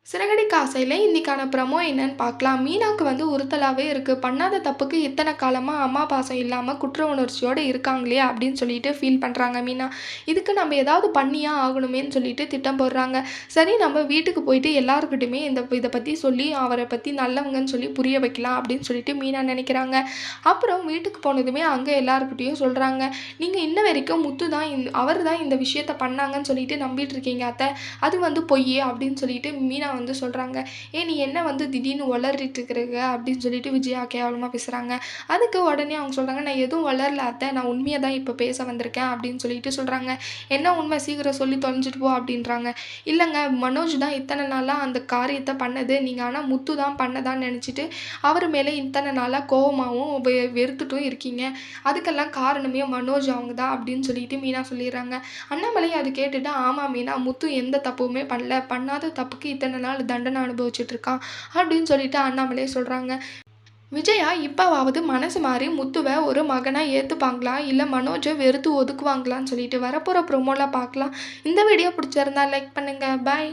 சிறகடிக்க ஆசையில இன்னைக்கான ப்ரமோ என்னன்னு பார்க்கலாம். மீனாக்கு வந்து உறுத்தலாவே இருக்கு. பண்ணாத தப்புக்கு இத்தன காலமா அம்மா பாசம் இல்லாம குற்ற உணர்ச்சியோட இருக்காங்களே அப்படின்னு சொல்லிட்டு ஃபீல் பண்றாங்க மீனா. இதுக்கு நம்ம ஏதாவது பண்ணியே ஆகணுமேன்னு சொல்லிட்டு திட்டம் போடுறாங்க. சரி நம்ம வீட்டுக்கு போயிட்டு எல்லார்கிட்டயுமே இத பத்தி சொல்லி அவர பத்தி நல்லவங்கன்னு சொல்லி புரிய வைக்கலாம் அப்படின்னு சொல்லிட்டு மீனா நினைக்கிறாங்க. அப்புறம் வீட்டுக்கு போனதுமே அங்க எல்லார்கிட்டயும் சொல்றாங்க. நீங்க இன்ன வரைக்கும் முத்து தான் அவர் தான் இந்த விஷயத்த பண்ணாங்கன்னு சொல்லிட்டு நம்பிட்டு இருக்கீங்க அத்த. அது வந்து பொய் அப்படின்னு சொல்லிட்டு மீனா வந்து சொல்றாங்க. "ஏன் நீ என்ன வந்து திடீர்னு ஒளறிட்டு இருக்கிறங்க?" அப்படின்னு சொல்லிட்டு விஜயா கேவலமா பேசுறாங்க. அதுக்கு உடனே அவங்க சொல்றாங்க, "நான் எதுவும் ஒளரல அத்த. நான் உண்மைய தான் இப்ப பேச வந்திருக்கேன்." அப்படின்னு சொல்லிட்டு சொல்றாங்க. "என்ன உண்மை? சீக்கிரம் சொல்லி தொலைஞ்சுட்டு போ." அப்படின்றாங்க. "இல்லங்க மனோஜ் தான் இத்தன நாளா அந்த காரியத்த பண்ணது. நீங்க ஆனா முத்து தான் பண்ணதான்னு நெனச்சுட்டு, அவரு மேல இத்தன நாளா கோவமாவும், வெறுத்துட்டும் இருக்கீங்க. அதுக்கெல்லாம் காரணமே மனோஜ் அவங்க தான்." அப்படின்னு சொல்லிட்டு மீனா சொல்லிர்றாங்க. அண்ணாமலை அது கேட்டுட்டு, "ஆமா மீனா, முத்து எந்த தப்புமே பண்ணல. பண்ணாத தப்புக்கு இத்தன நாள் தண்டனை அனுபவிச்சுட்டு இருக்கான்." அப்படின்னு சொல்லிட்டு அண்ணாமலை சொல்றாங்க. விஜயா இப்பவாவது மனசு மாறி முத்துவ ஒரு மகனா ஏத்துப்பாங்களா? இல்ல மனோஜ வெறுத்து ஒதுக்குவாங்களான்னு சொல்லிட்டு வரப்போற ப்ரோமோல பார்க்கலாம். இந்த வீடியோ பிடிச்சிருந்தா லைக் பண்ணுங்க. பாய்.